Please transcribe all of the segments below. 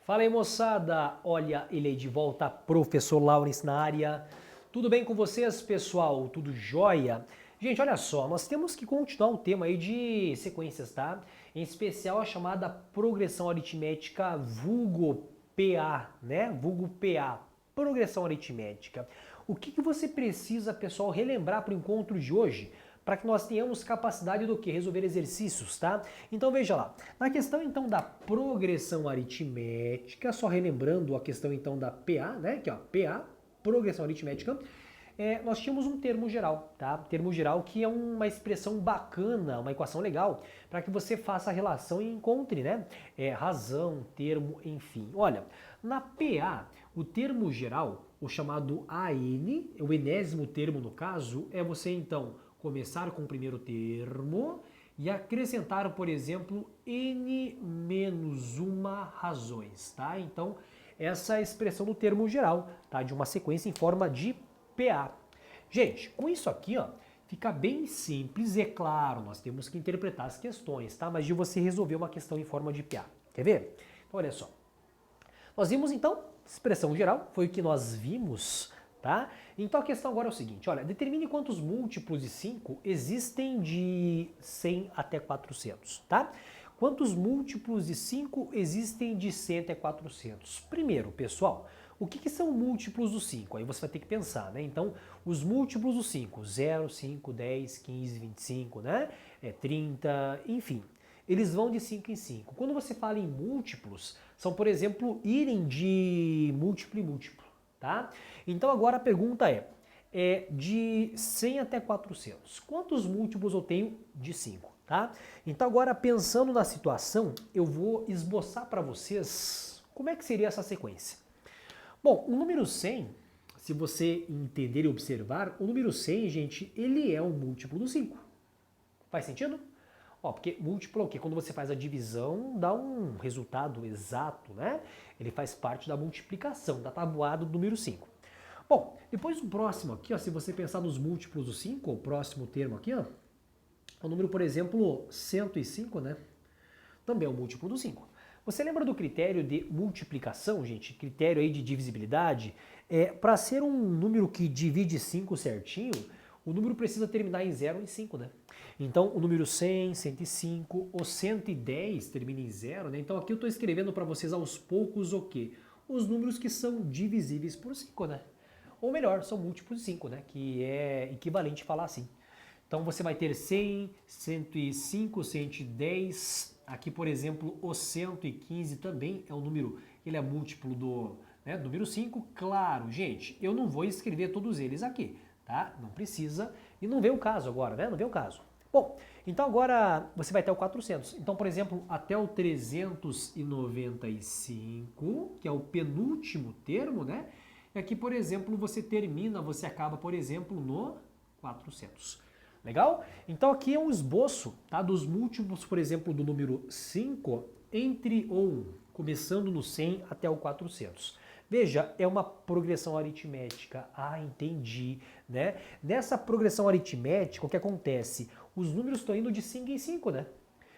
Fala aí, moçada! Olha ele aí de volta, professor Lawrence na área. Tudo bem com vocês, pessoal? Tudo jóia? Gente, olha só, nós temos que continuar o tema aí de sequências, tá? Em especial a chamada progressão aritmética vulgo PA, né? Vulgo PA, progressão aritmética. O que você precisa, pessoal, relembrar para o encontro de hoje? Para que nós tenhamos capacidade do que? Resolver exercícios, tá? Então veja lá, na questão então da progressão aritmética, só relembrando a questão então da PA, né? Aqui ó, PA, progressão aritmética, nós tínhamos um termo geral, tá? Termo geral que é uma expressão bacana, uma equação legal, para que você faça a relação e encontre, né? Razão, termo, enfim. Olha, na PA, o termo geral, o chamado AN, o enésimo termo no caso, é você então começar com o primeiro termo e acrescentar, por exemplo, n menos uma razões, tá? Então, essa é a expressão do termo geral, tá? De uma sequência em forma de PA. Gente, com isso aqui, ó, fica bem simples e é claro, nós temos que interpretar as questões, tá? Mas de você resolver uma questão em forma de PA. Quer ver? Então, olha só. Nós vimos, então, expressão geral, foi o que nós vimos, tá? Então a questão agora é o seguinte, olha, determine quantos múltiplos de 5 existem de 100 até 400, tá? Quantos múltiplos de 5 existem de 100 até 400? Primeiro, pessoal, o que são múltiplos do 5? Aí você vai ter que pensar, né? Então, os múltiplos do 5, 0, 5, 10, 15, 25, né? 30, enfim. Eles vão de 5 em 5. Quando você fala em múltiplos, são, por exemplo, irem de múltiplo em múltiplo, tá? Então agora a pergunta é de 100 até 400. Quantos múltiplos eu tenho de 5, tá? Então agora pensando na situação, eu vou esboçar para vocês como é que seria essa sequência. Bom, o número 100, se você entender e observar, o número 100, gente, ele é um múltiplo do 5. Faz sentido? Ó, porque múltiplo é o quê? Quando você faz a divisão, dá um resultado exato, né? Ele faz parte da multiplicação, da tabuada do número 5. Bom, depois o próximo aqui, ó, se você pensar nos múltiplos do 5, o próximo termo aqui, ó, o número, por exemplo, 105, né? Também é um múltiplo do 5. Você lembra do critério de multiplicação, gente? Critério aí de divisibilidade? Para ser um número que divide 5 certinho, o número precisa terminar em 0 ou em 5, né? Então, o número 100, 105, o 110 termina em 0, né? Então, aqui eu estou escrevendo para vocês aos poucos o quê? Os números que são divisíveis por 5, né? Ou melhor, são múltiplos de 5, né? Que é equivalente falar assim. Então, você vai ter 100, 105, 110. Aqui, por exemplo, o 115 também é um número, ele é múltiplo do número 5. Claro, gente, eu não vou escrever todos eles aqui, tá? Não precisa. E não vê o caso agora, né? Não vê o caso. Bom, então agora você vai até o 400. Então, por exemplo, até o 395, que é o penúltimo termo, né? E aqui, por exemplo, você acaba, por exemplo, no 400. Legal? Então aqui é um esboço, tá, dos múltiplos, por exemplo, do número 5 entre ou 1, começando no 100 até o 400. Veja, é uma progressão aritmética. Ah, entendi, né? Nessa progressão aritmética, o que acontece? Os números estão indo de 5 em 5, né?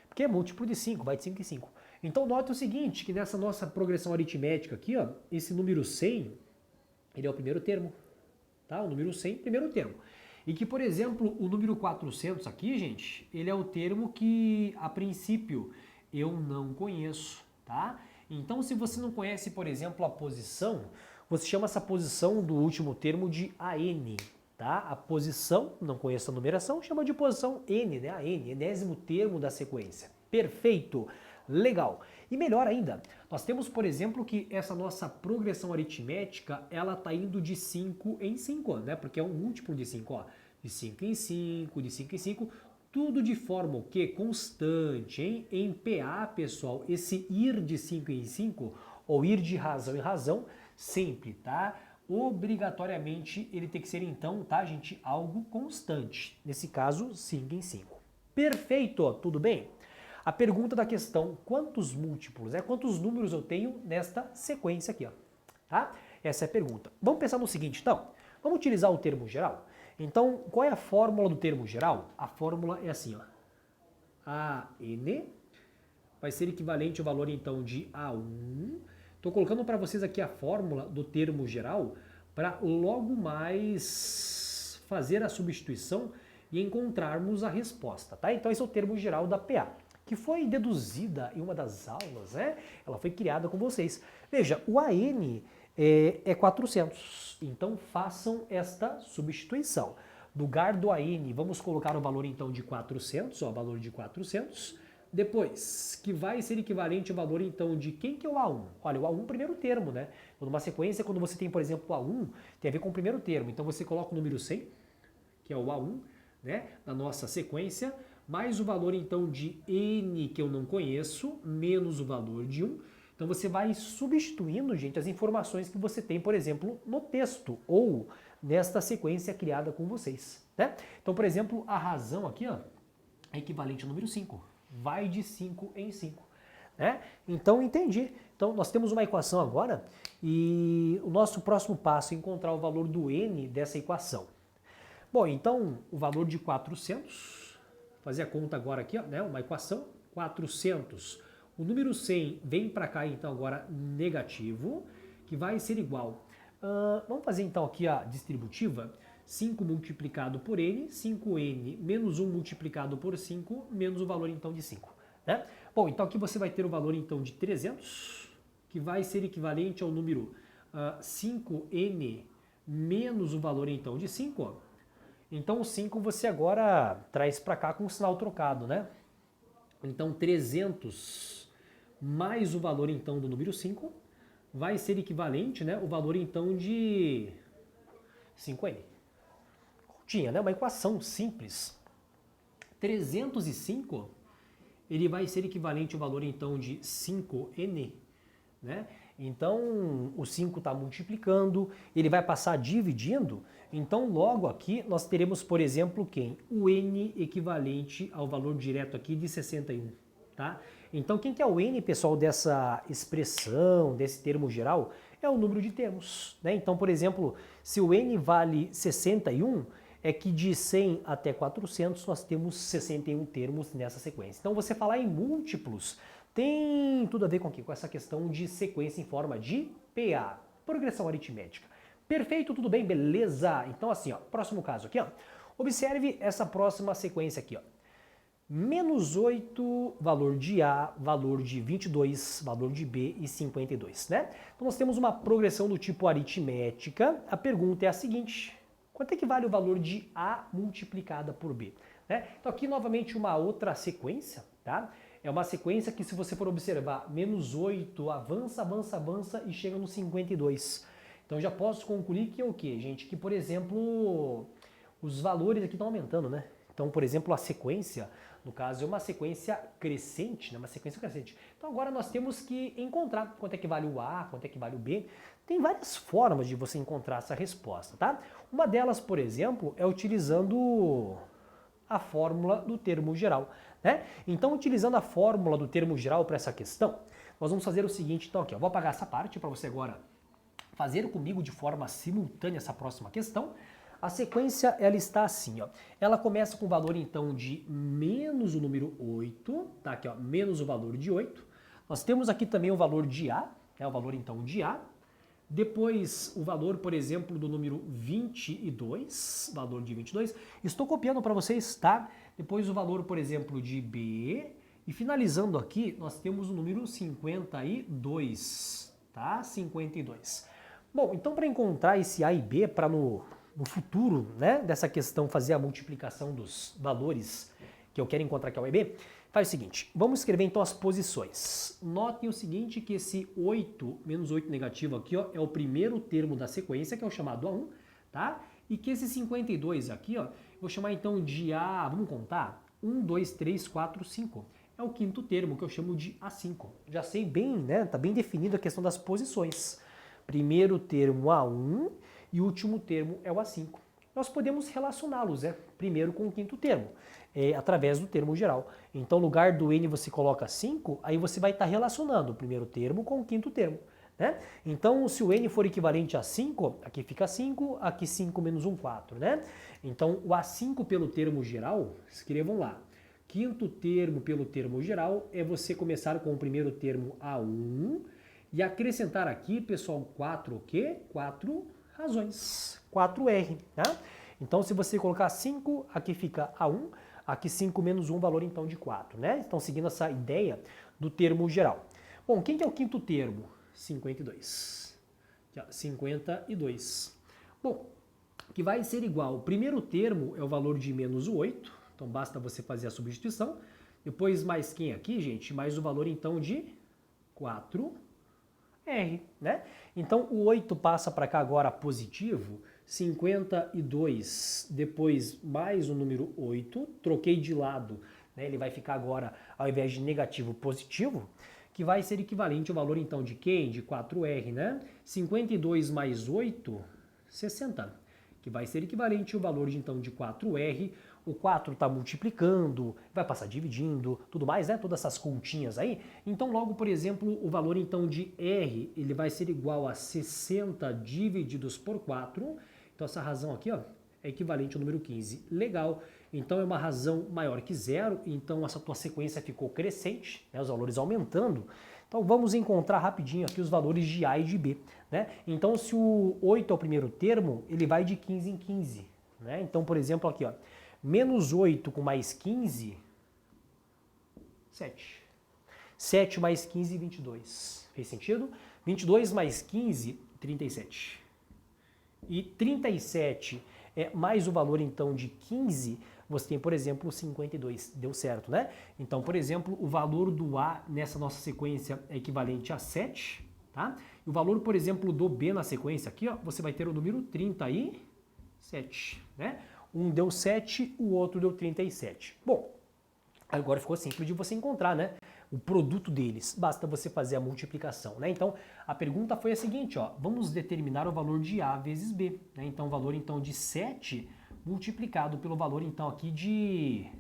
Porque é múltiplo de 5, vai de 5 em 5. Então note o seguinte, que nessa nossa progressão aritmética aqui, ó, esse número 100, ele é o primeiro termo, tá? O número 100, primeiro termo. E que, por exemplo, o número 400 aqui, gente, ele é o termo que, a princípio, eu não conheço, tá? Então, se você não conhece, por exemplo, a posição, você chama essa posição do último termo de AN, tá? A posição, não conheço a numeração, chama de posição N, né? AN, enésimo termo da sequência. Perfeito! Legal! E melhor ainda, nós temos, por exemplo, que essa nossa progressão aritmética, ela está indo de 5 em 5, né? Porque é um múltiplo de 5, ó. De 5 em 5, de 5 em 5, tudo de forma o quê? Constante, hein? Em PA, pessoal, esse ir de 5 em 5, ou ir de razão em razão, sempre, tá? Obrigatoriamente ele tem que ser então, tá, gente? Algo constante. Nesse caso, 5 em 5. Perfeito, tudo bem? A pergunta da questão, quantos múltiplos, quantos números eu tenho nesta sequência aqui, ó, tá? Essa é a pergunta. Vamos pensar no seguinte, então, vamos utilizar o termo geral? Então, qual é a fórmula do termo geral? A fórmula é assim, ó, AN vai ser equivalente ao valor, então, de A1 Estou colocando para vocês aqui a fórmula do termo geral para logo mais fazer a substituição e encontrarmos a resposta, tá? Então esse é o termo geral da PA, que foi deduzida em uma das aulas, né? Ela foi criada com vocês. Veja, o AN é 400, então façam esta substituição. No lugar do AN, vamos colocar o valor então de 400, ó, valor de 400. Depois, que vai ser equivalente ao valor então de quem que é o A1? Olha, o A1 primeiro termo, né? Numa sequência, quando você tem, por exemplo, o A1, tem a ver com o primeiro termo. Então você coloca o número 100, que é o A1, né? Na nossa sequência, mais o valor então de N, que eu não conheço, menos o valor de 1. Então você vai substituindo, gente, as informações que você tem, por exemplo, no texto ou nesta sequência criada com vocês, né? Então, por exemplo, a razão aqui, ó, é equivalente ao número 5. Vai de 5 em 5, né? Então, entendi. Então, nós temos uma equação agora e o nosso próximo passo é encontrar o valor do N dessa equação. Bom, então, o valor de 400, fazer a conta agora aqui, ó, né? Uma equação, 400. O número 100 vem para cá, então, agora negativo, que vai ser igual. Vamos fazer, então, aqui a distributiva. 5 multiplicado por n, 5n menos 1 multiplicado por 5, menos o valor então de 5. Né? Bom, então aqui você vai ter o valor então de 300, que vai ser equivalente ao número 5n menos o valor então de 5. Ó. Então o 5 você agora traz para cá com o sinal trocado, né? Então 300 mais o valor então do número 5 vai ser equivalente, né? O valor então de 5n. Tinha, né, uma equação simples. 305, ele vai ser equivalente ao valor então de 5n, né? Então o 5 está multiplicando, ele vai passar dividindo, então logo aqui nós teremos, por exemplo, quem? O n equivalente ao valor direto aqui de 61, tá? Então quem que é o n, pessoal, dessa expressão, desse termo geral? É o número de termos, né? Então, por exemplo, se o n vale 61, é que de 100 até 400 nós temos 61 termos nessa sequência. Então você falar em múltiplos tem tudo a ver com o quê? Com essa questão de sequência em forma de PA, progressão aritmética. Perfeito, tudo bem, beleza? Então assim, ó, próximo caso aqui, ó. Observe essa próxima sequência aqui, ó. Menos 8, valor de A, valor de 22, valor de B e 52, né? Então nós temos uma progressão do tipo aritmética. A pergunta é a seguinte: quanto é que vale o valor de A multiplicada por B? Né? Então aqui novamente uma outra sequência, tá? É uma sequência que, se você for observar, menos 8 avança, avança, avança e chega no 52. Então já posso concluir que é o quê, gente? Que, por exemplo, os valores aqui estão aumentando, né? Então, por exemplo, a sequência, no caso, é uma sequência crescente, né? Uma sequência crescente. Então agora nós temos que encontrar quanto é que vale o A, quanto é que vale o B. Tem várias formas de você encontrar essa resposta, tá? Uma delas, por exemplo, é utilizando a fórmula do termo geral, né? Então, utilizando a fórmula do termo geral para essa questão, nós vamos fazer o seguinte, então aqui, eu vou apagar essa parte para você agora fazer comigo de forma simultânea essa próxima questão. A sequência, ela está assim, ó. Ela começa com o valor, então, de menos o número 8, tá? Aqui, ó, menos o valor de 8. Nós temos aqui também o valor de A, é o valor, então, de A. Depois, o valor, por exemplo, do número 22, valor de 22. Estou copiando para vocês, tá? Depois o valor, por exemplo, de B. E finalizando aqui, nós temos o número 52, tá? 52. Bom, então para encontrar esse A e B, para no futuro, né, dessa questão fazer a multiplicação dos valores que eu quero encontrar, que é o A e B, faz o seguinte, vamos escrever então as posições. Notem o seguinte, que esse 8, menos 8 negativo aqui, ó, é o primeiro termo da sequência, que é o chamado A1, tá? E que esse 52 aqui, ó, vou chamar então de A, vamos contar? 1, 2, 3, 4, 5. É o quinto termo, que eu chamo de A5. Já sei bem, né, tá bem definido a questão das posições. Primeiro termo A1 e o último termo é o A5. Nós podemos relacioná-los, né? Primeiro com o quinto termo, através do termo geral. Então, no lugar do N você coloca 5, aí você vai estar relacionando o primeiro termo com o quinto termo, né? Então, se o N for equivalente a 5, aqui fica 5, aqui 5 menos 1, 4, né? Então, o A5 pelo termo geral, escrevam lá. Quinto termo pelo termo geral é você começar com o primeiro termo A1 E acrescentar aqui, pessoal, 4 o quê? 4 razões. 4R, tá? Então, se você colocar 5, aqui fica A1, aqui 5 menos 1, valor então de 4, né? Estão seguindo essa ideia do termo geral. Bom, quem que é o quinto termo? 52. 52. Bom, que vai ser igual, o primeiro termo é o valor de menos o 8, então basta você fazer a substituição. Depois mais quem aqui, gente? Mais o valor então de 4R, né? Então o 8 passa para cá agora positivo, 52, depois mais o número 8, troquei de lado, né? Ele vai ficar agora, ao invés de negativo, positivo, que vai ser equivalente ao valor então de quem? De 4R, né? 52 mais 8, 60, que vai ser equivalente ao valor de então de 4R. O 4 está multiplicando, vai passar dividindo, tudo mais, né? Todas essas continhas aí. Então logo, por exemplo, o valor então de R, ele vai ser igual a 60 divididos por 4. Então essa razão aqui, ó, é equivalente ao número 15. Legal. Então é uma razão maior que zero, então essa tua sequência ficou crescente, né? Os valores aumentando. Então vamos encontrar rapidinho aqui os valores de A e de B, né? Então se o 8 é o primeiro termo, ele vai de 15 em 15, né? Então, por exemplo, aqui, ó, menos 8 com mais 15, 7. 7 mais 15, 22. Fez sentido? 22 mais 15, 37. E 37 é mais o valor então de 15, você tem, por exemplo, 52. Deu certo, né? Então, por exemplo, o valor do A nessa nossa sequência é equivalente a 7, tá? E o valor, por exemplo, do B na sequência aqui, ó, você vai ter o número 37, né? Um deu 7, o outro deu 37. Bom, agora ficou simples de você encontrar, né? O produto deles. Basta você fazer a multiplicação, né? Então, a pergunta foi a seguinte, ó. Vamos determinar o valor de A vezes B, né? Então, o valor então de 7 multiplicado pelo valor então aqui de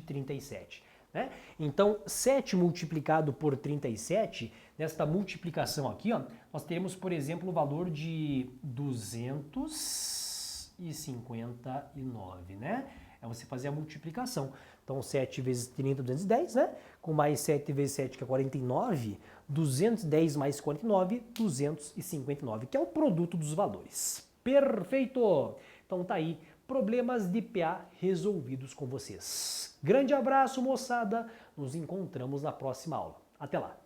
37, né? Então, 7 multiplicado por 37, nesta multiplicação aqui, ó, nós teremos, por exemplo, o valor de 259, né? É você fazer a multiplicação. Então, 7 vezes 30, 210, né? Com mais 7 vezes 7, que é 49, 210 mais 49, 259, que é o produto dos valores. Perfeito! Então tá aí, problemas de PA resolvidos com vocês. Grande abraço, moçada! Nos encontramos na próxima aula. Até lá!